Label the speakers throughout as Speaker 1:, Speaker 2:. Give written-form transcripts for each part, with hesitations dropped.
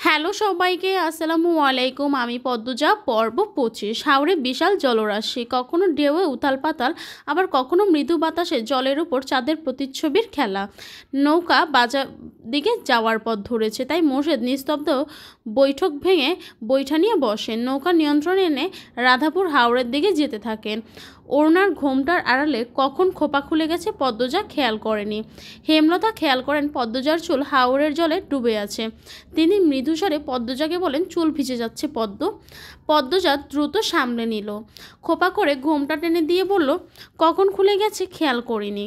Speaker 1: Hello সবাইকে, আসসালামু আলাইকুম। আমি পদ্মজা। পর্ব 25। হাওরে বিশাল জলরাশি, কখনো ঢেউয়ে উথাল পাতাল, আবার কখনো মৃদু বাতাসে জলের উপর চাঁদের প্রতিচ্ছবির খেলা। নৌকা বাজার দিকে যাওয়ার পথ ধরেছে, তাই মোর্শেদ নিস্তব্ধ বৈঠক ভেঙে বৈঠা নিয়ে বসেন। নৌকা নিয়ন্ত্রণ এনে রাধাপুর হাওরের দিকে যেতে থাকেন। ওড়নার ঘোমটার আড়ালে কখন খোপা খুলে গেছে পদ্মজা খেয়াল করেনি। হেমলতা খেয়াল করেন পদ্মজার চুল হাওরের জলে ডুবে আছে। তিনি মৃদুস্বরে পদ্মজাকে বলেন, চুল ভিজে যাচ্ছে পদ্ম। পদ্মজা দ্রুত সামলে নিল, খোপা করে ঘোমটা টেনে দিয়ে বলল, কখন খুলে গেছে খেয়াল করিনি।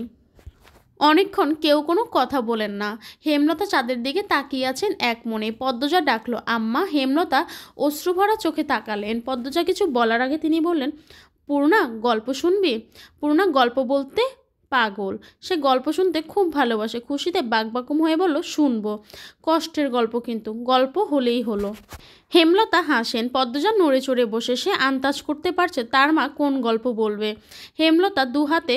Speaker 1: অনেকক্ষণ কেউ কোনো কথা বলেন না। হেমলতা চাঁদের দিকে তাকিয়ে আছেন এক মনে। পদ্মজা ডাকলো, আম্মা। হেমলতা অশ্রুভরা চোখে তাকালেন। পদ্মজা কিছু বলার আগে তিনি বললেন, পূর্ণা, গল্প শুনবি? পূর্ণা গল্প বলতে পাগল। সে গল্প শুনতে খুব ভালোবাসে। খুশিতে বাকবাকুম হয়ে বলল, শুনবো। কষ্টের গল্প, কিন্তু গল্প হলেই হলো। হেমলতা হাসেন। পদ্মজা নড়ে চড়ে বসে। সে আন্দাজ করতে পারছে তার মা কোন গল্প বলবে। হেমলতা দুহাতে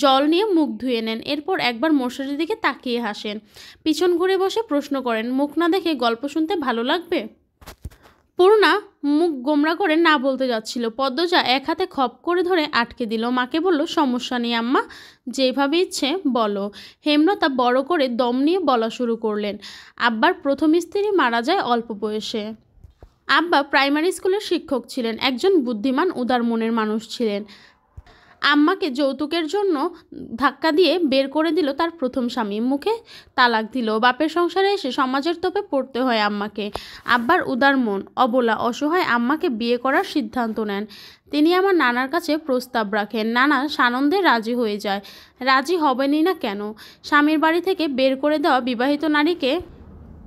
Speaker 1: জল নিয়ে মুখ ধুয়ে নেন, এরপর একবার মোর্শেদের দিকে তাকিয়ে হাসেন। পিছন ঘুরে বসে প্রশ্ন করেন, মুখ না দেখে গল্প শুনতে ভালো লাগবে? পূর্ণা মুখ গোমরা করে না বলতে যাচ্ছিল। পদ্মজা এক হাতে খপ করে ধরে আটকে দিল। মাকে বলল, সমস্যা নেই আম্মা, যেভাবে ইচ্ছে বলো। হেমলতা বড় করে দম নিয়ে বলা শুরু করলেন। আব্বার প্রথম স্ত্রী মারা যায় অল্প বয়সে। আব্বা প্রাইমারি স্কুলের শিক্ষক ছিলেন, একজন বুদ্ধিমান উদার মনের মানুষ ছিলেন। আম্মাকে যৌতুকের জন্য ধাক্কা দিয়ে বের করে দিল তার প্রথম স্বামী, মুখে তালাক দিল। বাপের সংসারে এসে সমাজের তোপে পড়তে হয় আম্মাকে। আব্বার উদার মন, অবলা অসহায় আম্মাকে বিয়ে করার সিদ্ধান্ত নেন। তিনি আমার নানার কাছে প্রস্তাব রাখেন। নানা সানন্দে রাজি হয়ে যায়। রাজি হবেনই না কেন? স্বামীর বাড়ি থেকে বের করে দেওয়া বিবাহিত নারীকে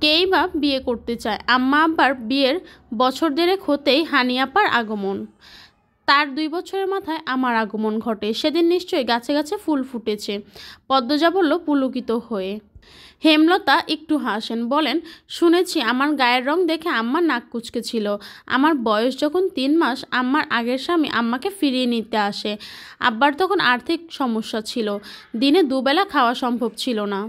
Speaker 1: কেই বা বিয়ে করতে চায়? আম্মা আব্বার বিয়ের বছর দেড়েক হতেই হানি আপার আগমন। তার 2 বছরের মাথায় আমার আগমন ঘটে। সেদিন নিশ্চয়ই গাছে গাছে ফুল ফুটেছে। পদ্মজা বলল পুলকিত হয়ে। হেমলতা একটু হাসেন, বলেন, শুনেছি আমার গায়ের রং দেখে আম্মার নাক কুচকে ছিল। আমার বয়স যখন 3 মাস, আম্মার আগের স্বামী আম্মাকে ফিরিয়ে নিতে আসে। আব্বার তখন আর্থিক সমস্যা ছিল, দিনে 2 বেলা খাওয়া সম্ভব ছিল না।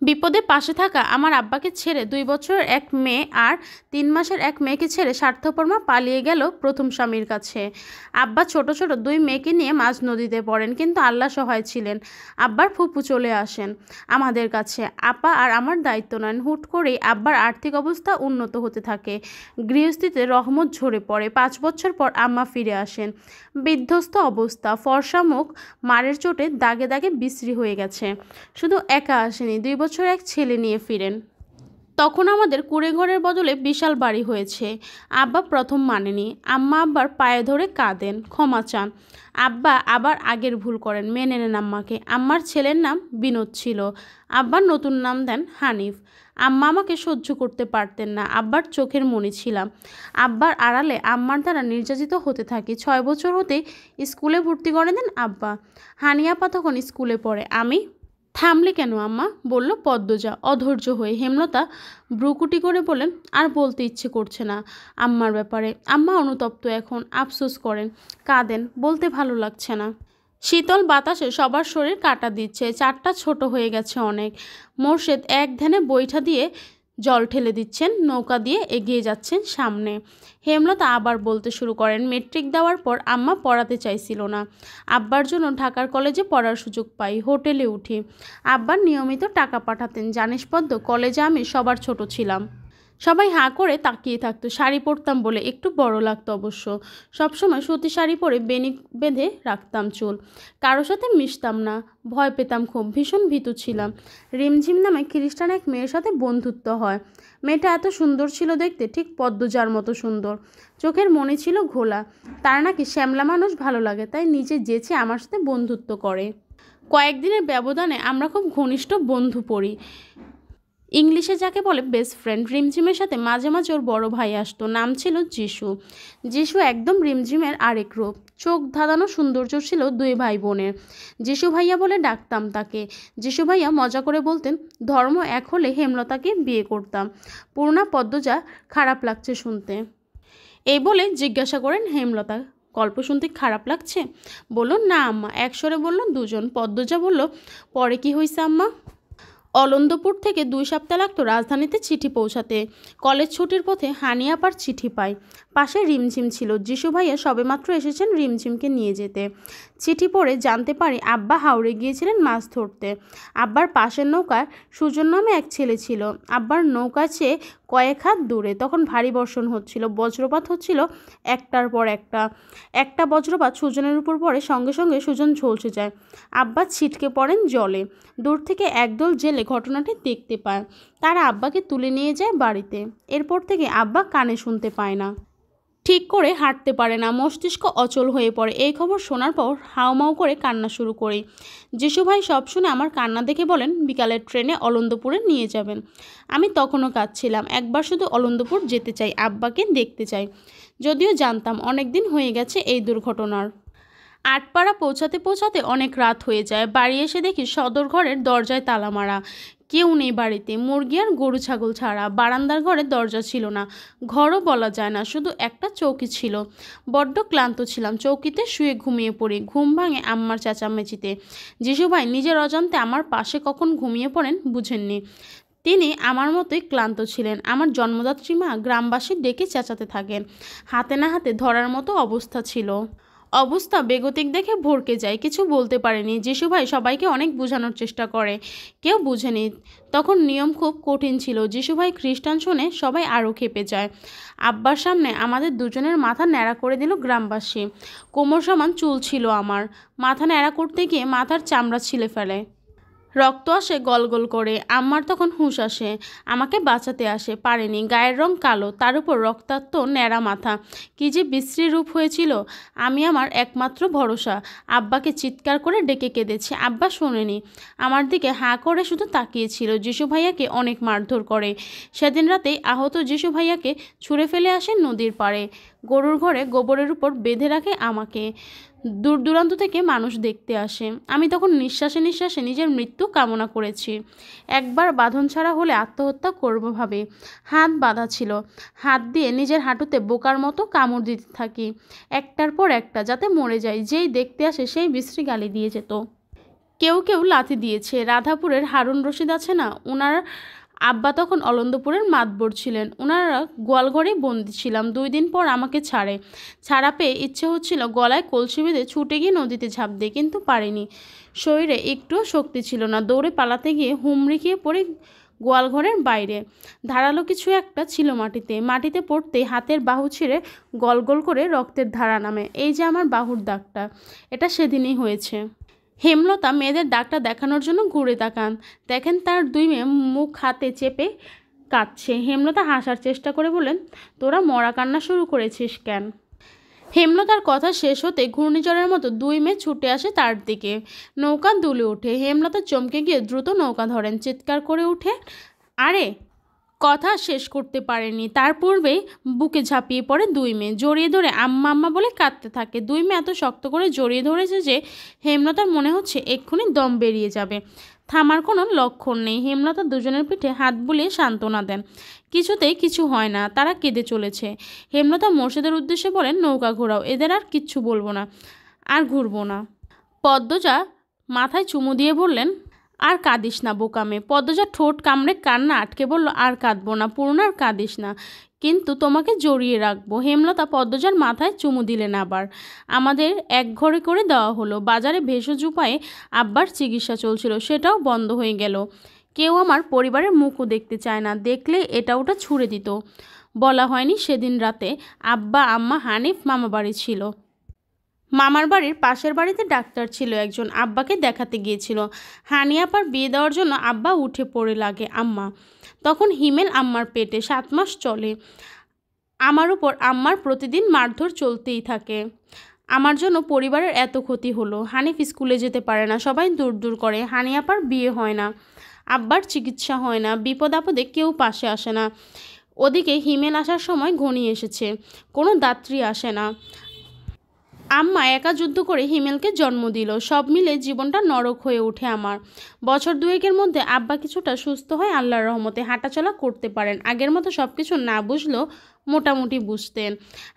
Speaker 1: বিপদে পাশে থাকা আমার আব্বাকে ছেড়ে 2 বছরের এক মেয়ে আর 3 মাসের এক মেয়েকে ছেড়ে স্বার্থপর মা পালিয়ে গেল প্রথম স্বামীর কাছে। আব্বা ছোট ছোট 2 মেয়েকে নিয়ে মাঝ নদীতে পড়েন, কিন্তু আল্লাহ সহায় ছিলেন। আব্বার ফুপু চলে আসেন আমাদের কাছে। আপা আর আমার দায়িত্ব নেন। হুট করেই আব্বার আর্থিক অবস্থা উন্নত হতে থাকে। গৃহস্থিতে রহমত ঝরে পড়ে। 5 বছর পর আম্মা ফিরে আসেন। বিধ্বস্ত অবস্থা, ফর্সা মুখ মারের চোটে দাগে দাগে বিশ্রী হয়ে গেছে। শুধু একা আসেনি, 2 বছর এক ছেলে নিয়ে ফিরেন। তখন আমাদের কুঁড়ে ঘরের বদলে বিশাল বাড়ি হয়েছে। আব্বা প্রথম মানেনি। আম্মা আব্বার পায়ে ধরে কাঁদেন, ক্ষমা চান। আব্বা আবার আগের ভুল করেন, মেনে নেন আম্মাকে। আম্মার ছেলের নাম বিনোদ ছিল, আব্বার নতুন নাম দেন হানিফ। আম্মা আমাকে সহ্য করতে পারতেন না, আব্বার চোখের মণি ছিলাম। আব্বার আড়ালে আম্মার দ্বারা নির্যাতিত হতে থাকি। 6 বছর হতেই স্কুলে ভর্তি করে দেন আব্বা। হানি আপা তখন স্কুলে পড়ে। আমি থামলে কেন আম্মা? বলল পদ্মজা অধৈর্য হয়ে। হেমলতা ভ্রুকুটি করে বলেন, আর বলতে ইচ্ছে করছে না আম্মার ব্যাপারে। আম্মা অনুতপ্ত, এখন আফসোস করেন, কাঁদেন, বলতে ভালো লাগছে না। শীতল বাতাসে সবার শরীর কাটা দিচ্ছে। চারটা ছোট হয়ে গেছে অনেক। মোর্শেদ এক ধ্যানে বৈঠা দিয়ে জল ঠেলে দিচ্ছেন, নৌকা দিয়ে এগিয়ে যাচ্ছেন সামনে। হেমলতা আবার বলতে শুরু করেন, মেট্রিক দেওয়ার পর আম্মা পড়াতে চাইছিল না। আব্বার জন্য ঢাকার কলেজে পড়ার সুযোগ পাই, হোটেলে উঠি। আব্বার নিয়মিত টাকা পাঠাতেন। জানিস পদ্ম, কলেজে আমি সবার ছোট ছিলাম। সবাই হাঁ করে তাকিয়ে থাকতো। শাড়ি পরতাম বলে একটু বড় লাগতো অবশ্য। সবসময় সুতি শাড়ি পরে বেনি বেঁধে রাখতাম চুল। কারোর সাথে মিশতাম না, ভয় পেতাম খুব, ভীষণ ভীতু ছিলাম। রিমঝিম নামে খ্রিস্টান এক মেয়ের সাথে বন্ধুত্ব হয়। মেয়েটা এত সুন্দর ছিল দেখতে, ঠিক পদ্মজার মতো সুন্দর। চোখের মণি ছিল ঘোলা। তার নাকি শ্যামলা মানুষ ভালো লাগে, তাই নিজে যেচে আমার সাথে বন্ধুত্ব করে। কয়েকদিনের ব্যবধানে আমরা খুব ঘনিষ্ঠ বন্ধু পড়ি, ইংলিশে যাকে বলে বেস্ট ফ্রেন্ড। রিমঝিমের সাথে মাঝে মাঝে ওর বড় ভাই আসতো, নাম ছিল যিশু। যিশু একদম রিমঝিমের আরেক রূপ। চোখ ধাঁধানো সৌন্দর্য ছিল 2 ভাই বোনের। যিশু ভাইয়া বলে ডাকতাম তাকে। যিশু ভাইয়া মজা করে বলতেন, ধর্ম এক হলে হেমলতাকে বিয়ে করতাম। পূর্ণা, পদ্মজা খারাপ লাগছে শুনতে, এই বলে জিজ্ঞাসা করেন হেমলতা, গল্প শুনতে খারাপ লাগছে? বলল, না আম্মা। একসরে বলল দুজন। পদ্মজা বলল, পরে কি হয়েছে আম্মা? অলন্দপুর থেকে 2 সপ্তাহ লাগতো রাজধানীতে চিঠি পৌঁছাতে। কলেজ ছুটির পথে হানিয়াপার চিঠি পাই। পাশে রিমঝিম ছিল। যিশু ভাইয়া সবেমাত্র এসেছেন রিমঝিমকে নিয়ে যেতে। চিঠি পড়ে জানতে পারি আব্বা হাওড়ে গিয়েছিলেন মাছ ধরতে। আব্বার পাশের নৌকায় সুজন নামে এক ছেলে ছিল। আব্বার নৌকা চেয়ে কয়েক হাত দূরে। তখন ভারী বর্ষণ হচ্ছিল, বজ্রপাত হচ্ছিল একটার পর একটা বজ্রপাত সুজনের উপর পড়ে, সঙ্গে সঙ্গে সুজন ঝলসে যায়। আব্বা ছিটকে পড়েন জলে। দূর থেকে একদল জেলে ঘটনাটি দেখতে পায়। তারা আব্বাকে তুলে নিয়ে যায় বাড়িতে। এরপর থেকে আব্বা কানে শুনতে পায় না, ঠিক করে হাঁটতে পারে না, মস্তিষ্ক অচল হয়ে পড়ে। এই খবর শোনার পর হাউমাউ করে কান্না শুরু করি। যিশু ভাই সব শুনে আমার কান্না দেখে বলেন বিকালের ট্রেনে অলন্দপুরে নিয়ে যাবেন। আমি তখনও কাঁদছিলাম। একবার শুধু অলন্দপুর যেতে চাই, আব্বাকে দেখতে চাই। যদিও জানতাম অনেক দিন হয়ে গেছে এই দুর্ঘটনার। আটপাড়া পৌঁছাতে পৌঁছাতে অনেক রাত হয়ে যায়। বাড়ি এসে দেখি সদর ঘরের দরজায় তালা মারা। কেউ নেই বাড়িতে, মুরগি আর গরু ছাগল ছাড়া। বারান্দার ঘরে দরজা ছিল না, ঘরও বলা যায় না, শুধু একটা চৌকি ছিল। বড্ড ক্লান্ত ছিলাম, চৌকিতে শুয়ে ঘুমিয়ে পড়ি। ঘুম ভাঙে আম্মার চেঁচামেচিতে। যিশু ভাই নিজের অজান্তে আমার পাশে কখন ঘুমিয়ে পড়েন বুঝেননি। তিনি আমার মতোই ক্লান্ত ছিলেন। আমার জন্মদাত্রী মা গ্রামবাসী ডেকে চেঁচাতে থাকেন। হাতে না হাতে ধরার মতো অবস্থা ছিল। অবস্থা বেগতিক দেখে ভরকে যায়। কিছু বলতে পারেনি। যিশু ভাই সবাইকে অনেক বোঝানোর চেষ্টা করে, কেউ বুঝেনি। তখন নিয়ম খুব কঠিন ছিল। যিশু ভাই খ্রিস্টান শুনে সবাই আরও খেপে যায়। আব্বার সামনে আমাদের দুজনের মাথা ন্যাড়া করে দিল গ্রামবাসী। কোমর সমান চুল ছিল আমার। মাথা ন্যাড়া করতে গিয়ে মাথার চামড়া ছিলে ফেলে, রক্ত আসে গলগল করে। আম্মার তখন হুঁশ আসে, আমাকে বাঁচাতে আসে। পারেনি। গায়ের রং কালো, তার উপর রক্তাক্ত ন্যাড়া মাথা। কী যে বিশ্রী রূপ হয়েছিল। আমি আমার একমাত্র ভরসা। আব্বাকে চিৎকার করে ডেকে কেঁদেছি। আব্বা শোনেনি, আমার দিকে হাঁ করে শুধু তাকিয়েছিল। যিশু ভাইয়াকে অনেক মারধর করে। সেদিন রাতেই আহত যিশু ভাইয়াকে ছুঁড়ে ফেলে আসে নদীর পাড়ে। গরুর ঘরে গোবরের উপর বেঁধে রাখে আমাকে। দূর দূরান্ত থেকে মানুষ দেখতে আসে। আমি তখন নিঃশ্বাসে নিঃশ্বাসে নিজের মৃত্যু কামনা করেছি। একবার বাঁধন ছাড়া হলে আত্মহত্যা করব ভাবে হাত বাঁধা ছিল। হাত দিয়ে নিজের হাঁটুতে বোকার মতো কামড় দিতে থাকি, একটার পর একটা, যাতে মরে যাই। যেই দেখতে আসে সেই বিশ্রী গালি দিয়ে যেত। কেউ কেউ লাথি দিয়েছে। রাধাপুরের হারুন রশিদ আছে না, ওনার আব্বা তখন অলন্দপুরের মাতবর ছিলেন। ওনারা গোয়ালঘরেই বন্দি ছিলাম। 2 দিন পর আমাকে ছাড়া পেয়ে ইচ্ছে হচ্ছিল গলায় কলসি বেঁধে ছুটে গিয়ে নদীতে ঝাঁপ দিই, কিন্তু পারিনি। শরীরে একটুও শক্তি ছিল না। দৌড়ে পালাতে গিয়ে হুমড়ি খেয়ে পড়ে গোয়ালঘরের বাইরে। ধারালো কিছু একটা ছিল মাটিতে পড়তেই হাতের বাহু ছিঁড়ে গল গল করে রক্তের ধারা নামে। এই যে আমার বাহুর দাগটা, এটা সেদিনই হয়েছে। হেমলতা মেয়েদের ডাক্তার দেখানোর জন্য ঘুরে তাকান। দেখেন তার 2 মেয়ে মুখ হাতে চেপে কাঁদছে। হেমলতা হাসার চেষ্টা করে বলেন, তোরা মরা কান্না শুরু করেছিস কেন? হেমলতার কথা শেষ হতে ঘূর্ণিঝড়ের মতো 2 মেয়ে ছুটে আসে তার দিকে। নৌকা দুলে ওঠে। হেমলতা চমকে গিয়ে দ্রুত নৌকা ধরেন। চিৎকার করে উঠে, আরে! কথা শেষ করতে পারেনি, তার পূর্বেই বুকে ঝাঁপিয়ে পড়ে 2 মেয়ে। জড়িয়ে ধরে আম্মা আম্মা বলে কাঁদতে থাকে। 2 মেয়ে এত শক্ত করে জড়িয়ে ধরেছে যে হেমলতার মনে হচ্ছে এক্ষুনি দম বেরিয়ে যাবে। থামার কোনো লক্ষণ নেই। হেমলতা দুজনের পিঠে হাত বুলিয়ে সান্ত্বনা দেন। কিছুতেই কিছু হয় না, তারা কেঁদে চলেছে। হেমলতা মোর্শেদের উদ্দেশ্যে বলেন, নৌকা ঘোরাও, এদের আর কিচ্ছু বলবো না, আর ঘুরবো না। পদ্মজা মাথায় চুমু দিয়ে বললেন, আর কাঁদিস না বোকামে। পদ্মজা ঠোঁট কামড়ে কান্না আটকে বলল, আর কাঁদবো না পূর্ণ, আর কাঁদিস না, কিন্তু তোমাকে জড়িয়ে রাখবো। হেমলতা পদ্মজার মাথায় চুমু দিলেন। আবার আমাদের এক ঘরে করে দেওয়া হলো। বাজারে ভেষজ উপায়ে আব্বার চিকিৎসা চলছিল, সেটাও বন্ধ হয়ে গেল। কেউ আমার পরিবারের মুখও দেখতে চায় না, দেখলে এটা ওটা ছুঁড়ে দিত। বলা হয়নি সেদিন রাতে আব্বা আম্মা হানিফ মামা বাড়ি ছিল। মামার বাড়ির পাশের বাড়িতে ডাক্তার ছিল একজন, আব্বাকে দেখাতে গিয়েছিল। হানিয়াপার বিয়ে দেওয়ার জন্য আব্বা উঠে পড়ে লাগে আম্মা। তখন হিমেল আম্মার পেটে, 7 মাস চলে। আমার উপর আম্মার প্রতিদিন মারধর চলতেই থাকে। আমার জন্য পরিবারের এত ক্ষতি হলো। হানিফ স্কুলে যেতে পারে না, সবাই দূর দূর করে। হানিয়াপার বিয়ে হয় না, আব্বার চিকিৎসা হয় না, বিপদ আপদে কেউ পাশে আসে না। ওদিকে হিমেল আসার সময় ঘনিয়ে এসেছে, কোনো দাত্রী আসে না। আম্মা একা যুদ্ধ করে হিমেলকে জন্ম দিল। সব মিলে জীবনটা নরক হয়ে ওঠে আমার। বছর 2-এর মধ্যে আব্বা কিছুটা সুস্থ হয় আল্লাহর রহমতে, হাঁটাচলা করতে পারেন। আগের মতো সব কিছু না বুঝলেও মোটামুটি বুঝতেন।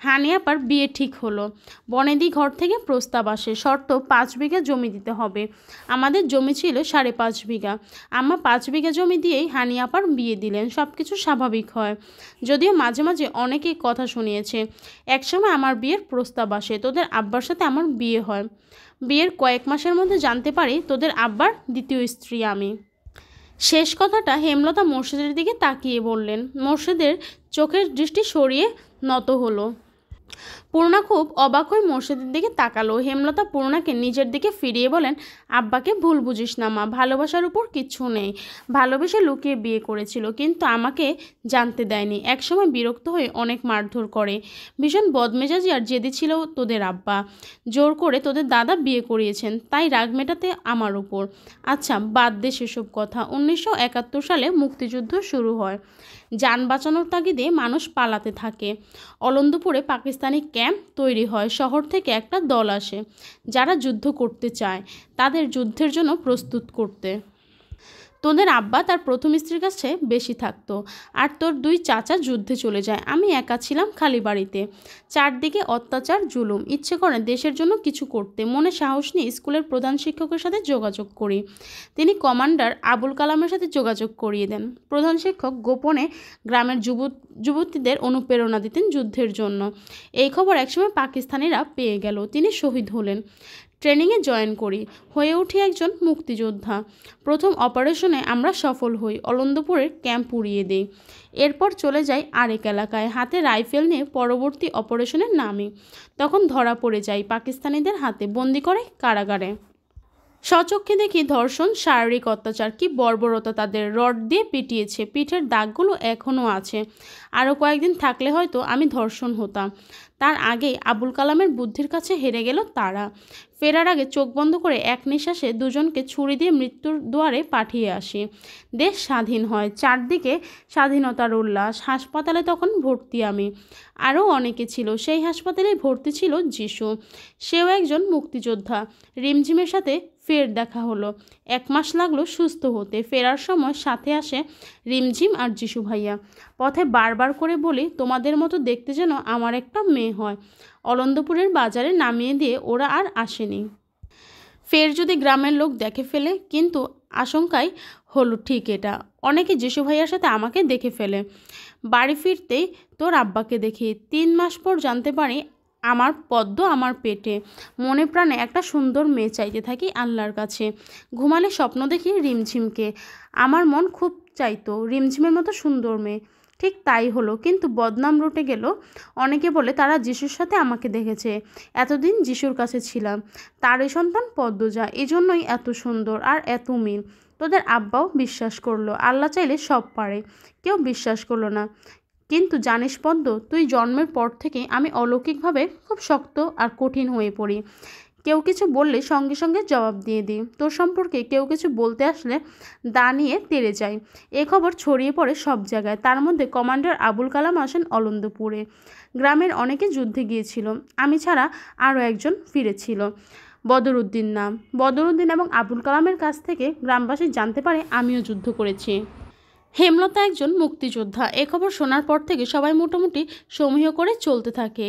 Speaker 1: হানি আপার বিয়ে ঠিক হলো। বনেদি ঘর থেকে প্রস্তাব আসে, শর্ত 5 বিঘা জমি দিতে হবে। আমাদের জমি ছিল 5.5 বিঘা। আম্মা 5 বিঘা জমি দিয়েই হানি আপার বিয়ে দিলেন। সব কিছু স্বাভাবিক হয়, যদিও মাঝে মাঝে অনেকেই কথা শুনিয়েছে। একসময় আমার বিয়ের প্রস্তাব আসে, তোদের আব্বার সাথে আমার বিয়ে হয়। বিয়ের কয়েক মাসের মধ্যে জানতে পারি তোদের আব্বার দ্বিতীয় স্ত্রী আমি। শেষ কথাটা হেমলতা মোর্শেদের দিকে তাকিয়ে বললেন। মোর্শেদের চোখের দৃষ্টি সরিয়ে নত হলো। পূর্ণা খুব অবাক হয়ে মোর্শেদের দিকে তাকালো। হেমলতা পূর্ণাকে নিজের দিকে ফিরিয়ে বলেন, আব্বাকে ভুল বুঝিস না মা, ভালোবাসার উপর কিচ্ছু নেই। ভালোবেসে লুকিয়ে বিয়ে করেছিল, কিন্তু আমাকে জানতে দেয়নি। একসময় বিরক্ত হয়ে অনেক মারধর করে। ভীষণ বদমেজাজি আর জেদি ছিল তোদের আব্বা। জোর করে তোদের দাদা বিয়ে করিয়েছেন, তাই রাগ মেটাতে আমার উপর। আচ্ছা বাদ দে সেসব কথা। 1971 সালে মুক্তিযুদ্ধ শুরু হয়। যান বাঁচানোর তাগিদে মানুষ পালাতে থাকে। অলন্দপুরে পাকিস্তানি ক্যাম্প তৈরি হয়। শহর থেকে একটা দল আসে যারা যুদ্ধ করতে চায়, তাদের যুদ্ধের জন্য প্রস্তুত করতে। তোদের আব্বা তার প্রথম স্ত্রীর কাছে বেশি থাকতো, আর তোর 2 চাচা যুদ্ধে চলে যায়। আমি একা ছিলাম খালি বাড়িতে। চারদিকে অত্যাচার, জুলুম। ইচ্ছে করে দেশের জন্য কিছু করতে। মনে সাহস নিয়ে স্কুলের প্রধান শিক্ষকের সাথে যোগাযোগ করি। তিনি কমান্ডার আবুল কালামের সাথে যোগাযোগ করিয়ে দেন। প্রধান শিক্ষক গোপনে গ্রামের যুবতীদের অনুপ্রেরণা দিতেন যুদ্ধের জন্য। এই খবর একসময় পাকিস্তানিরা পেয়ে গেল। তিনি শহীদ হলেন। ট্রেনিংয়ে জয়েন করি, হয়ে উঠি একজন মুক্তিযোদ্ধা। প্রথম অপারেশনে আমরা সফল হই, অলন্দপুরের ক্যাম্প উড়িয়ে দিই। এরপর চলে যাই আরেক এলাকায়, হাতে রাইফেল নিয়ে পরবর্তী অপারেশনে নামি। তখন ধরা পড়ে যাই পাকিস্তানিদের হাতে, বন্দি করে কারাগারে। স্বচক্ষে দেখি ধর্ষণ, শারীরিক অত্যাচার, কি বর্বরতা তাদের। রড দিয়ে পিটিয়েছে, পিঠের দাগগুলো এখনও আছে। আরও কয়েকদিন থাকলে হয়তো আমি ধর্ষণ হতাম। তার আগেই আবুল কালামের বুদ্ধির কাছে হেরে গেল তারা। ফেরার আগে চোখ বন্ধ করে এক নিঃশ্বাসে দুজনকে ছুরি দিয়ে মৃত্যুর দুয়ারে পাঠিয়ে আসি। দেশ স্বাধীন হয়, চারদিকে স্বাধীনতার উল্লাস। হাসপাতালে তখন ভর্তি আমি। আরও অনেকে ছিল। সেই হাসপাতালে ভর্তি ছিল যিশু, সেও একজন মুক্তিযোদ্ধা। রিমঝিমের সাথে ফের দেখা হলো। 1 মাস লাগলো সুস্থ হতে। ফেরার সময় সাথে আসে রিমঝিম আর যিশু ভাইয়া। পথে বারবার করে বলি, তোমাদের মতো দেখতে যেন আমার একটা মেয়ে হয়। অলন্দপুরের বাজারে নামিয়ে দিয়ে ওরা আর আসেনি। ফের যদি গ্রামের লোক দেখে ফেলে, কিন্তু আশঙ্কাই হলো ঠিক এটা। অনেকে যিশু ভাইয়ার সাথে আমাকে দেখে ফেলে। বাড়ি ফিরতেই তোর আব্বাকে দেখি। 3 মাস পর জানতে পারি আমার পদ্ম আমার পেটে। মনে প্রাণে একটা সুন্দর মেয়ে চাইতে থাকি আল্লাহর কাছে। ঘুমালে স্বপ্ন দেখি রিমঝিমকে। আমার মন খুব চাইতো রিমঝিমের মতো সুন্দর মেয়ে। ঠিক তাই হলো, কিন্তু বদনাম রটে গেল। অনেকে বলে তারা যিশুর সাথে আমাকে দেখেছে। এতদিন যিশুর কাছে ছিলাম, তারই সন্তান পদ্মজা, এজন্যই এত সুন্দর আর এত মিল। তোদের আব্বাও বিশ্বাস করলো আল্লাহ চাইলে সব পারে। কেউ বিশ্বাস করলো না। কিন্তু জানিস পদ্ম, তুই জন্মের পর থেকে আমি অলৌকিকভাবে খুব শক্ত আর কঠিন হয়ে পড়ি। কেউ কিছু বললে সঙ্গে সঙ্গে জবাব দিয়ে দিই। তোর সম্পর্কে কেউ কিছু বলতে আসলে দা নিয়ে তেড়ে যাই। এ খবর ছড়িয়ে পড়ে সব জায়গায়। তার মধ্যে কমান্ডার আবুল কালাম আসেন অলন্দপুরে। গ্রামের অনেকে যুদ্ধে গিয়েছিল, আমি ছাড়া আরও একজন ফিরেছিল, বদরুদ্দিন নাম। বদরুদ্দিন এবং আবুল কালামের কাছ থেকে গ্রামবাসী জানতে পারে আমিও যুদ্ধ করেছি। হেমলতা একজন মুক্তিযোদ্ধা। এ খবর শোনার পর থেকে সবাই মোটামুটি সমীহ করে চলতে থাকে,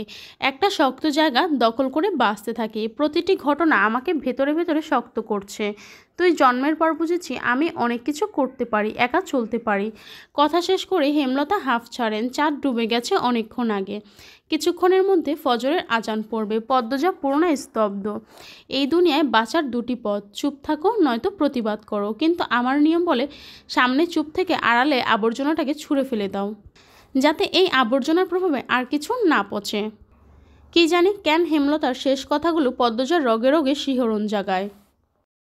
Speaker 1: একটা শক্ত জায়গা দখল করে বাঁচতে থাকে। প্রতিটি ঘটনা আমাকে ভেতরে ভেতরে শক্ত করছে। তুই জন্মের পর বুঝেছি আমি অনেক কিছু করতে পারি, একা চলতে পারি। কথা শেষ করে হেমলতা হাঁফ ছাড়েন। চাঁদ ডুবে গেছে অনেকক্ষণ আগে। কিছুক্ষণের মধ্যে ফজরের আজান পড়বে। পদ্মজা পুরোনো স্তব্ধ। এই দুনিয়ায় বাঁচার 2টি পথ, চুপ থাকো নয়তো প্রতিবাদ করো। কিন্তু আমার নিয়ম বলে সামনে চুপ থেকে আড়ালে আবর্জনাটাকে ছুঁড়ে ফেলে দাও, যাতে এই আবর্জনার প্রভাবে আর কিছু না পচে। কি জানি কেন হেমলতার শেষ কথাগুলো পদ্মজার রগে রগে শিহরণ জাগায়।